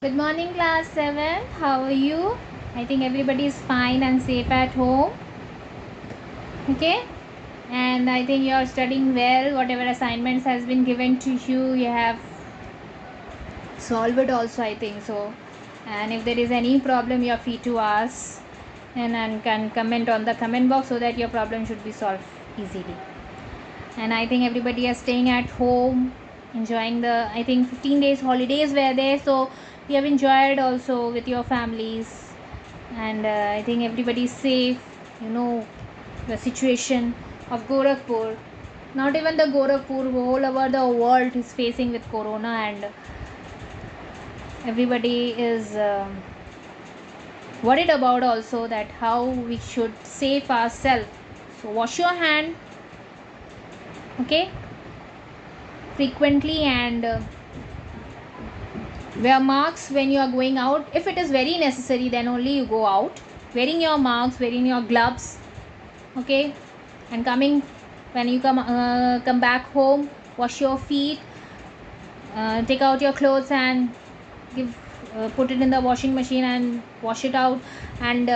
Good morning, class 7. How are you? I think everybody is fine and safe at home. Okay? And I think you are studying well. Whatever assignments has been given to you, you have solved it also, I think so. And if there is any problem, you are free to ask and can comment on the comment box so that your problem should be solved easily. And I think everybody is staying at home, enjoying the, I think 15 days holidays were there, so you have enjoyed also with your families. And I think everybody is safe. The situation of Gorakhpur, not even the Gorakhpur, all over the world is facing with corona, and everybody is worried about also that how we should save ourselves. So wash your hand, okay, frequently, and wear masks when you are going out. If it is very necessary, then only you go out, wearing your masks, wearing your gloves, okay. And when you come back home, wash your feet, take out your clothes and put it in the washing machine and wash it out, and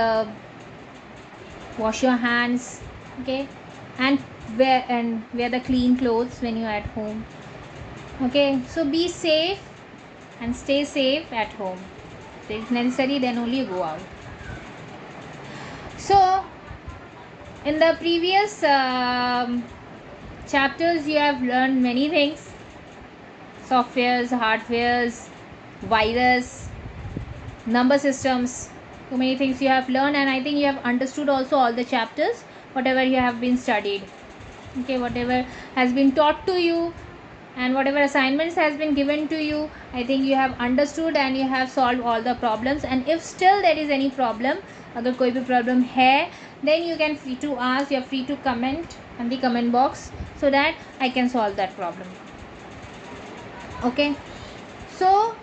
wash your hands, okay. And wear the clean clothes when you are at home, okay. So be safe and stay safe at home. If it is necessary, then only you go out. So in the previous chapters, you have learned many things: softwares, hardwares, virus, number systems. So many things you have learned, and I think you have understood also all the chapters, whatever you have been studied, okay. Whatever has been taught to you and whatever assignments has been given to you, I think you have understood and you have solved all the problems. And if still there is any problem, अगर कोई भी problem है, then you can free to ask, you are free to comment on the comment box so that I can solve that problem, okay. So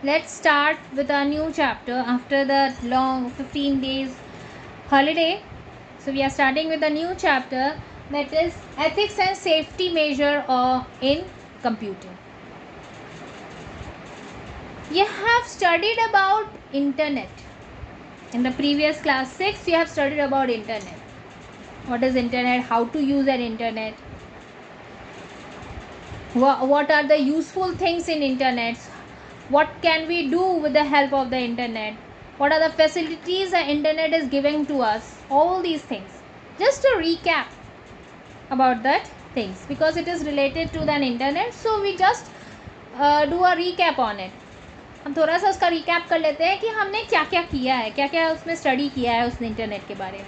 let's start with a new chapter after the long 15 days holiday. So we are starting with a new chapter, that is ethics and safety measure in computing. You have studied about internet. In the previous class 6, you have studied about internet. What is internet? How to use an internet? What are the useful things in internet? What can we do with the help of the internet? What are the facilities the internet is giving to us? All these things. Just a recap about that things, because it is related to the internet, so we just do a recap on it. हम थोड़ा सा उसका recap कर लेते हैं कि हमने क्या क्या किया है, क्या क्या उसमें स्टडी किया है उस इंटरनेट के बारे में.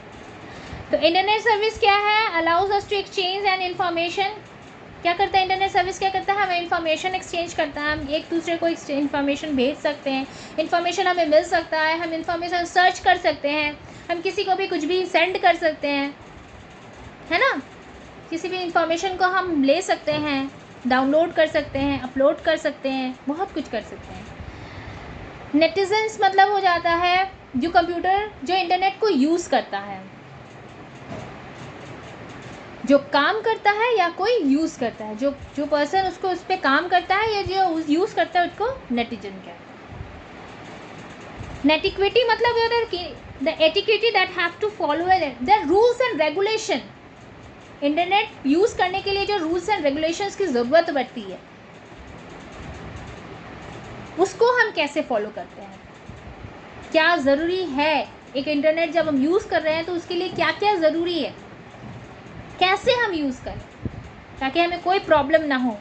तो इंटरनेट सर्विस क्या है? Allows us to exchange and information. क्या करता है इंटरनेट सर्विस? क्या करता है? हमें इन्फॉर्मेशन एक्सचेंज करता है. हम एक दूसरे को इन्फॉर्मेशन भेज सकते हैं, इन्फॉर्मेशन हमें मिल सकता है, हम इन्फॉर्मेशन सर्च कर सकते हैं, हम किसी को भी कुछ भी सेंड कर सकते हैं, है ना. किसी भी इंफॉर्मेशन को हम ले सकते हैं, डाउनलोड कर सकते हैं, अपलोड कर सकते हैं, बहुत कुछ कर सकते हैं. नेटिजन्स मतलब हो जाता है जो कंप्यूटर, जो इंटरनेट को यूज़ करता है, जो काम करता है या कोई यूज़ करता है, जो पर्सन उसको उस पर काम करता है या जो यूज़ करता है, उसको नेटिजन कहते हैं. नेटिक्विटी मतलब the etiquette that have to follow the rules and regulation. Internet use करने के लिए जो रूल्स एंड रेगुलेशंस की ज़रूरत पड़ती है, उसको हम कैसे फॉलो करते हैं. क्या ज़रूरी है एक इंटरनेट जब हम यूज़ कर रहे हैं, तो उसके लिए क्या क्या ज़रूरी है, कैसे हम यूज़ करें ताकि हमें कोई प्रॉब्लम ना हो,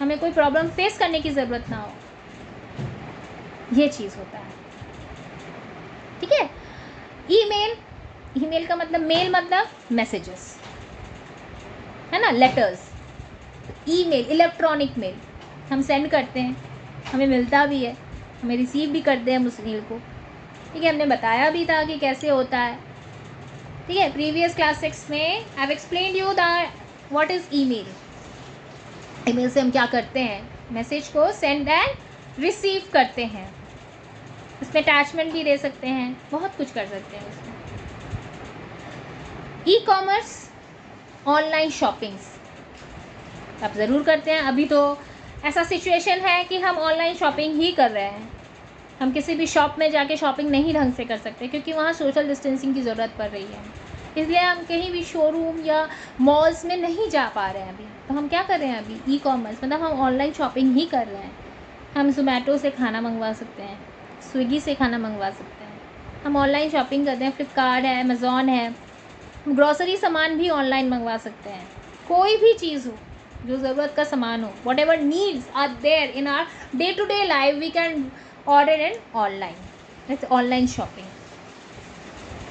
हमें कोई प्रॉब्लम फेस करने की ज़रूरत ना हो. ये चीज़ होता है, ठीक है. ईमेल का मतलब, मेल मतलब मैसेजेस, है ना, लेटर्स. ईमेल इलेक्ट्रॉनिक मेल हम सेंड करते हैं, हमें मिलता भी है, हमें रिसीव भी करते हैं उस मेल को, ठीक है. हमने बताया भी था कि कैसे होता है, ठीक है. प्रीवियस क्लास 6 में I have explained you the what is email. Email से हम क्या करते हैं? मैसेज को सेंड एंड रिसीव करते हैं, उसमें अटैचमेंट भी दे सकते हैं, बहुत कुछ कर सकते हैं उसमें. ई कॉमर्स, ऑनलाइन शॉपिंग्स आप ज़रूर करते हैं. अभी तो ऐसा सिचुएशन है कि हम ऑनलाइन शॉपिंग ही कर रहे हैं, हम किसी भी शॉप में जाके शॉपिंग नहीं ढंग से कर सकते क्योंकि वहाँ सोशल डिस्टेंसिंग की ज़रूरत पड़ रही है, इसलिए हम कहीं भी शोरूम या मॉल्स में नहीं जा पा रहे हैं अभी। तो हम क्या कर रहे हैं अभी, ई कॉमर्स, मतलब हम ऑनलाइन शॉपिंग ही कर रहे हैं। हम ज़ोमैटो से खाना मंगवा सकते हैं, स्विगी से खाना मंगवा सकते हैं, हम ऑनलाइन शॉपिंग करते हैं। फ्लिपकार्ट है, अमेज़ॉन है, ग्रॉसरी सामान भी ऑनलाइन मंगवा सकते हैं। कोई भी चीज़ हो, जो ज़रूरत का सामान हो, whatever needs are there in our day to day life, we can order in online. It's online shopping.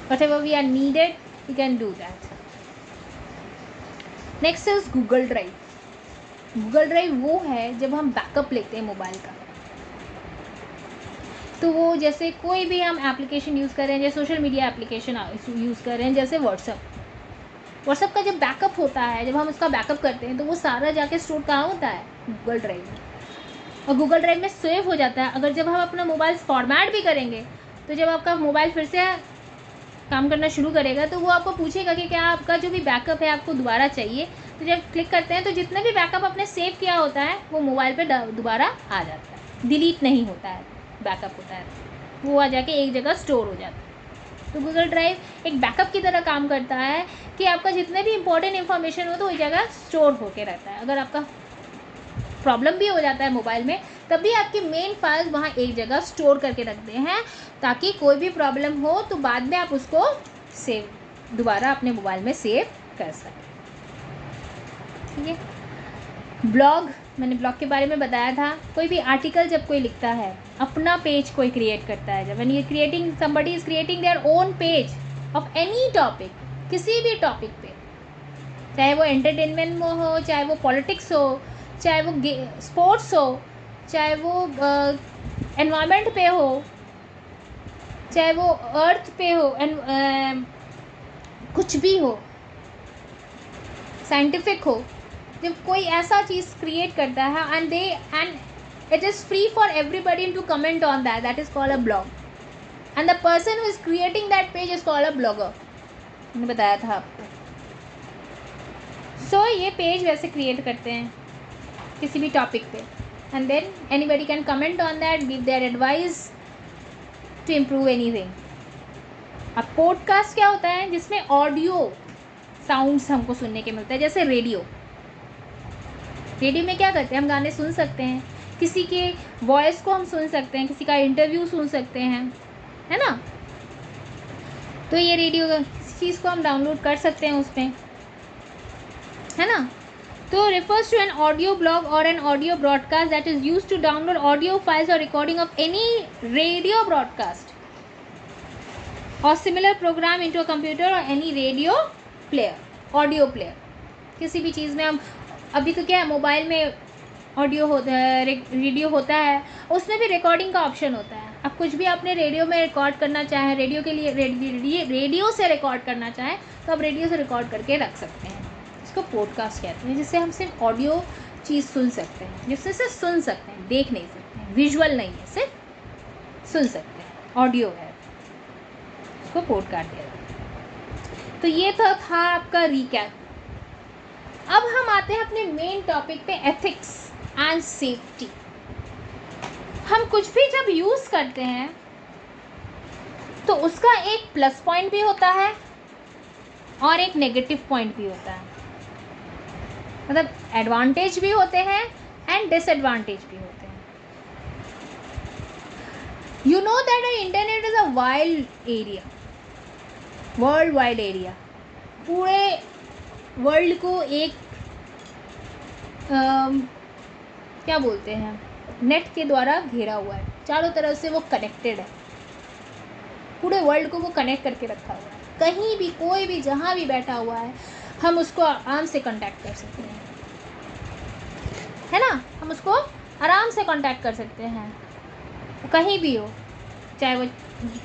Whatever we are needed, we can do that. Next is Google Drive. Google Drive वो है जब हम backup लेते हैं mobile का। तो वो जैसे कोई भी हम एप्लीकेशन यूज़ कर रहे हैं, जैसे सोशल मीडिया एप्लीकेशन यूज़ कर रहे हैं, जैसे व्हाट्सअप का जब बैकअप होता है, जब हम उसका बैकअप करते हैं तो वो सारा जाके स्टोर कहाँ होता है, गूगल ड्राइव में। और गूगल ड्राइव में सेव हो जाता है। अगर जब हम अपना मोबाइल फॉर्मेट भी करेंगे तो जब आपका मोबाइल फिर से काम करना शुरू करेगा तो वो आपको पूछेगा कि क्या आपका जो भी बैकअप है आपको दोबारा चाहिए। तो जब क्लिक करते हैं तो जितने भी बैकअप आपने सेव किया होता है वो मोबाइल पे दोबारा आ जाता है, डिलीट नहीं होता है, बैकअप होता है, वो आ जाके एक जगह स्टोर हो जाता है। तो गूगल ड्राइव एक बैकअप की तरह काम करता है कि आपका जितने भी इंपॉर्टेंट इन्फॉर्मेशन हो तो वही जगह स्टोर होके रहता है। अगर आपका प्रॉब्लम भी हो जाता है मोबाइल में, तब भी आपकी मेन फाइल्स वहाँ एक जगह स्टोर करके रखते हैं ताकि कोई भी प्रॉब्लम हो तो बाद में आप उसको सेव दोबारा अपने मोबाइल में सेव कर सकें। ठीक है। ब्लॉग, मैंने ब्लॉग के बारे में बताया था। कोई भी आर्टिकल जब कोई लिखता है, अपना पेज कोई क्रिएट करता है, जब ये creating, somebody is creating their own page of any topic, किसी भी टॉपिक पे, चाहे वो एंटरटेनमेंट में हो, चाहे वो पॉलिटिक्स हो, चाहे वो स्पोर्ट्स हो, चाहे वो एनवायरनमेंट पे हो, चाहे वो अर्थ पे हो, कुछ भी हो, साइंटिफिक हो, जब कोई ऐसा चीज़ क्रिएट करता है and it is free for everybody to comment on that is called a blog, and the person who is creating that page is called a blogger. मैंने बताया था आपको। सो ये पेज वैसे क्रिएट करते हैं किसी भी टॉपिक पे, and then anybody can comment on that, give their advice to improve anything. अब पॉडकास्ट क्या होता है, जिसमें ऑडियो साउंड्स हमको सुनने के मिलता है। जैसे रेडियो में क्या करते हैं, हम गाने सुन सकते हैं, किसी के वॉइस को हम सुन सकते हैं, किसी का इंटरव्यू सुन सकते हैं, है ना। तो ये रेडियो किसी चीज़ को हम डाउनलोड कर सकते हैं उसमें, है ना। तो refers to an audio blog or an audio broadcast that is used to download audio files or recording of any radio broadcast or similar program into a computer or any radio player, audio player। किसी भी चीज़ में हम, अभी तो क्या है, mobile में audio होता है, रेडियो होता है, उसमें भी रिकॉर्डिंग का ऑप्शन होता है। अब कुछ भी आपने रेडियो में रिकॉर्ड करना चाहें, रेडियो के लिए रेडियो से रिकॉर्ड करना चाहें तो आप रेडियो से रिकॉर्ड करके रख सकते हैं। इसको पॉडकास्ट कहते हैं, जिससे हम सिर्फ ऑडियो चीज़ सुन सकते हैं, जिससे सिर्फ सुन सकते हैं, देख नहीं सकते हैं, विजुअल नहीं है, सिर्फ सुन सकते हैं, ऑडियो है, इसको पॉडकास्ट कहते हैं। तो ये तो था आपका रिकैप। अब हम आते हैं अपने मेन टॉपिक पे, एथिक्स एंड सेफ्टी। हम कुछ भी जब यूज़ करते हैं तो उसका एक प्लस पॉइंट भी होता है और एक नेगेटिव पॉइंट भी होता है, मतलब एडवांटेज भी होते हैं एंड डिसएडवांटेज भी होते हैं। You know that internet is a wild area, world wide area. पूरे वर्ल्ड को एक क्या बोलते हैं, नेट के द्वारा घेरा हुआ है, चारों तरफ से वो कनेक्टेड है, पूरे वर्ल्ड को वो कनेक्ट करके रखा हुआ है। कहीं भी कोई भी जहाँ भी बैठा हुआ है हम उसको आराम से कांटेक्ट कर सकते हैं, है ना। हम उसको आराम से कांटेक्ट कर सकते हैं, कहीं भी हो, चाहे वो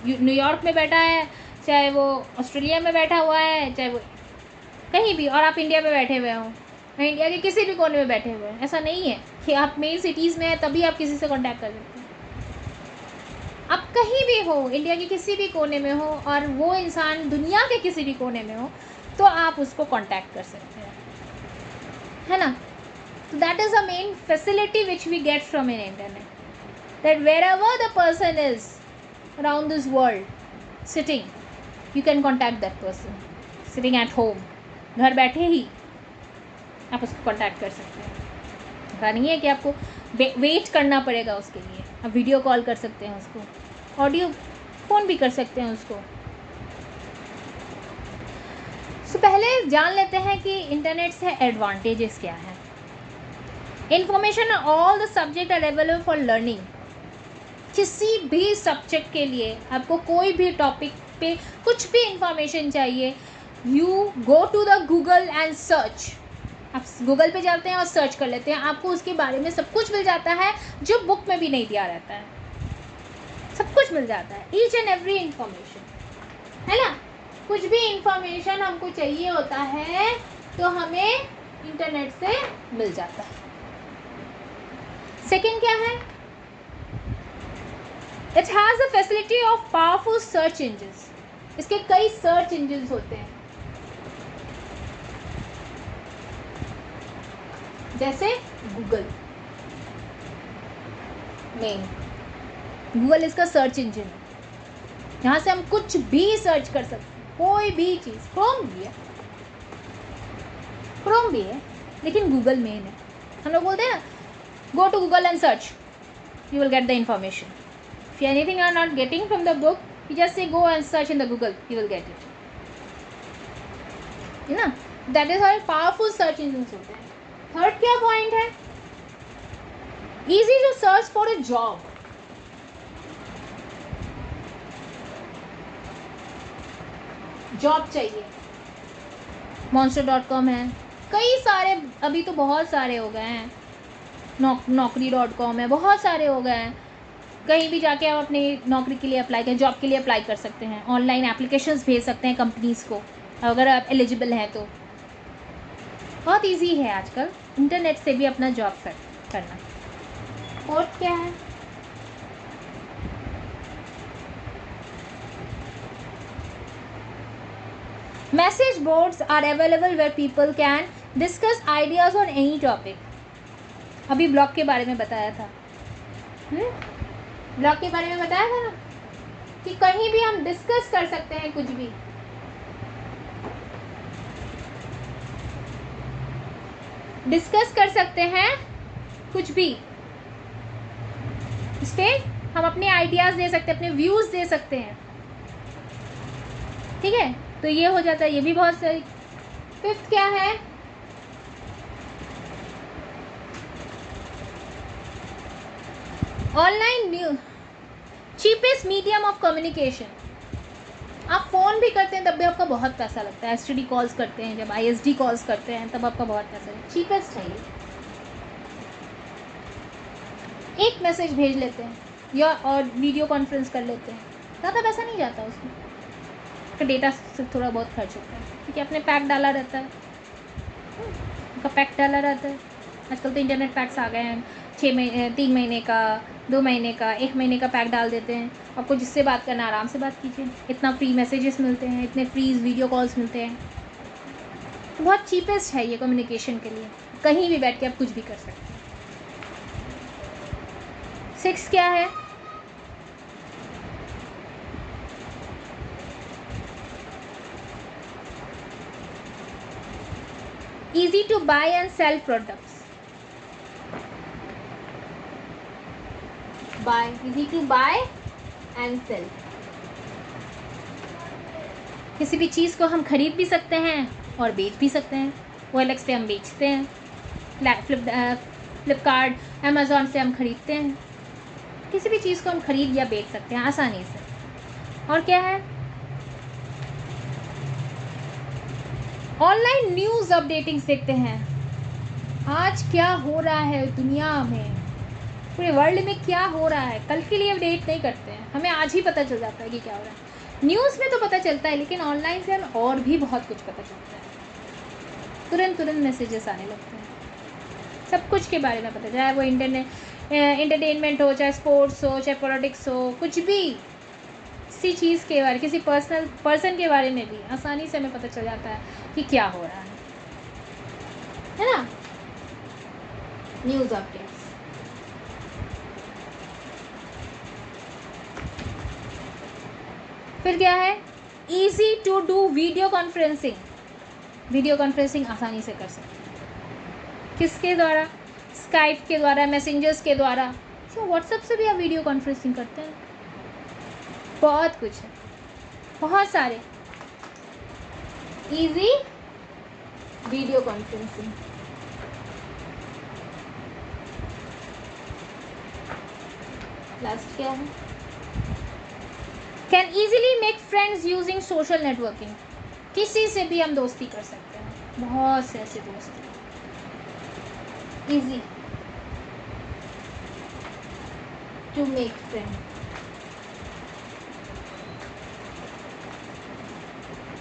न्यूयॉर्क में बैठा है, चाहे वो ऑस्ट्रेलिया में बैठा हुआ है, चाहे वो कहीं भी, और आप इंडिया में बैठे हुए हो, इंडिया के किसी भी कोने में बैठे हुए हैं। ऐसा नहीं है कि आप मेन सिटीज़ में हैं तभी आप किसी से कांटेक्ट कर सकते हैं। आप कहीं भी हो, इंडिया के किसी भी कोने में हो, और वो इंसान दुनिया के किसी भी कोने में हो, तो आप उसको कांटेक्ट कर सकते हैं, है ना। तो that is a main facility which we get from in internet. that wherever the person is around this world sitting, you can contact that person sitting at home. घर बैठे ही आप उसको कांटेक्ट कर सकते हैं. ऐसा नहीं है कि आपको वेट करना पड़ेगा उसके लिए. आप वीडियो कॉल कर सकते हैं उसको, ऑडियो फ़ोन भी कर सकते हैं उसको. सो पहले जान लेते हैं कि इंटरनेट से एडवांटेजेस क्या हैं. Information all the subject are available for learning. किसी भी सब्जेक्ट के लिए आपको कोई भी टॉपिक पे कुछ भी इंफॉर्मेशन चाहिए, you go to the Google and search. आप गूगल पे जाते हैं और सर्च कर लेते हैं, आपको उसके बारे में सब कुछ मिल जाता है जो बुक में भी नहीं दिया रहता है. सब कुछ मिल जाता है, ईच एंड एवरी इंफॉर्मेशन, है ना. कुछ भी इंफॉर्मेशन हमको चाहिए होता है तो हमें इंटरनेट से मिल जाता है. सेकंड क्या है, it has the facility of powerful search engines. इसके कई सर्च इंजन्स होते हैं, जैसे गूगल. मेन गूगल इसका सर्च इंजन है, यहाँ से हम कुछ भी सर्च कर सकते हैं, कोई भी चीज़. क्रोम भी है लेकिन गूगल मेन है. हम लोग बोलते हैं ना, go to Google and search, you will get the information. If anything you are not getting from the book, you just say go and search in the Google, you will get it, है ना. That is how powerful search engine होते हैं. Third क्या point है, easy to search for a job. Job चाहिए, monster.com है, कई सारे, अभी तो बहुत सारे हो गए हैं. नौकरी.com है, बहुत सारे हो गए हैं. कहीं भी जाके आप अपनी नौकरी के लिए अप्लाई करें, जॉब के लिए अप्लाई कर सकते हैं. ऑनलाइन एप्लीकेशंस भेज सकते हैं कंपनीज़ को, अगर आप एलिजिबल हैं तो. बहुत इजी है आजकल इंटरनेट से भी अपना जॉब करना. और क्या है, message boards are available where people can discuss ideas on any topic. अभी ब्लॉग के बारे में बताया था, ब्लॉग के बारे में बताया था ना, कि कहीं भी हम डिस्कस कर सकते हैं कुछ भी. डिस्कस कर सकते हैं कुछ भी. इस पर हम अपने आइडियाज़ दे सकते हैं, अपने व्यूज़ दे सकते हैं. ठीक है, तो ये हो जाता है, ये भी बहुत सही. फिफ्थ क्या है, online news cheapest medium of communication. आप फ़ोन भी करते हैं तब भी आपका बहुत पैसा लगता है. एसटीडी कॉल्स करते हैं, जब आईएसडी कॉल्स करते हैं तब आपका बहुत पैसा है. चीपेस्ट है ये. एक मैसेज भेज लेते हैं या और वीडियो कॉन्फ्रेंस कर लेते हैं, ज़्यादा पैसा नहीं जाता उसमें. तो डेटा से थोड़ा बहुत खर्च होता है, क्योंकि आपने पैक डाला रहता है, उनका पैक डाला रहता है. आजकल तो इंटरनेट पैक्स आ गए हैं, 3 महीने का, 2 महीने का, 1 महीने का पैक डाल देते हैं. आपको जिससे बात करना आराम से बात कीजिए. इतना फ्री मैसेजेस मिलते हैं, इतने फ्री वीडियो कॉल्स मिलते हैं. तो बहुत चीपेस्ट है ये कम्युनिकेशन के लिए. कहीं भी बैठ के आप कुछ भी कर सकते हैं. 6 क्या है, easy to buy and sell products. Easy to buy and sell. किसी भी चीज़ को हम खरीद भी सकते हैं और बेच भी सकते हैं. OLX पे हम बेचते हैं, फ्लिपकार्ट, अमेज़ॉन से हम खरीदते हैं. किसी भी चीज़ को हम खरीद या बेच सकते हैं आसानी से. और क्या है, ऑनलाइन न्यूज़ अपडेटिंग्स देखते हैं. आज क्या हो रहा है दुनिया में, पूरे वर्ल्ड में क्या हो रहा है, कल के लिए अपडेट नहीं करते हैं, हमें आज ही पता चल जाता है कि क्या हो रहा है. न्यूज़ में तो पता चलता है, लेकिन ऑनलाइन से हमें और भी बहुत कुछ पता चलता है. तुरंत मैसेजेस आने लगते हैं, सब कुछ के बारे में पता, चाहे वो इंटरटेनमेंट हो, चाहे स्पोर्ट्स हो, चाहे पॉलिटिक्स हो, कुछ भी. किसी चीज़ के बारे, किसी पर्सन के बारे में भी आसानी से हमें पता चल जाता है कि क्या हो रहा है ना. News updates. फिर क्या है, easy to do video conferencing, video conferencing आसानी से कर सकते हैं। किसके द्वारा, स्काइप के द्वारा, मैसेंजर्स के द्वारा, तो व्हाट्सएप से भी आप वीडियो कॉन्फ्रेंसिंग करते हैं। बहुत कुछ है, बहुत सारे इजी वीडियो कॉन्फ्रेंसिंग। लास्ट क्या है, can easily make friends using social networking, किसी से भी हम दोस्ती कर सकते हैं, बहुत से ऐसे दोस्त इजी टू मेक फ्रेंड।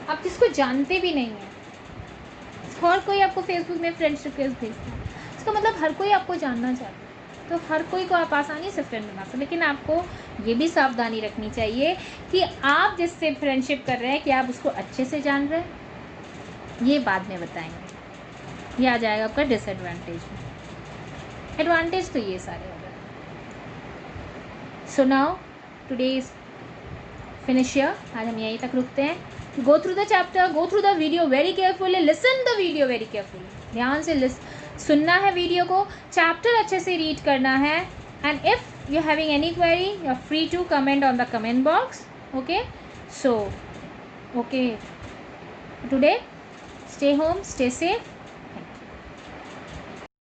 आप किसको जानते भी नहीं हैं, हर कोई आपको फेसबुक में फ्रेंड्स रिक्वेस्ट भेजता है, इसका मतलब हर कोई आपको जानना चाहता है, तो हर कोई को आप आसानी से फ्रेंड बना सकते। लेकिन आपको ये भी सावधानी रखनी चाहिए कि आप जिससे फ्रेंडशिप कर रहे हैं कि आप उसको अच्छे से जान रहे हैं, ये बाद में बताएंगे, ये आ जाएगा आपका डिसएडवांटेज में। एडवांटेज तो ये सारे हो गए। So now today is finish here, आज हम यहीं तक रुकते हैं। Go through the chapter, go through the video very carefully, listen the video very carefully, ध्यान से सुनना है वीडियो को, चैप्टर अच्छे से रीड करना है। And if you having any query you are free to comment on the comment box. Okay, so okay today stay home, stay safe,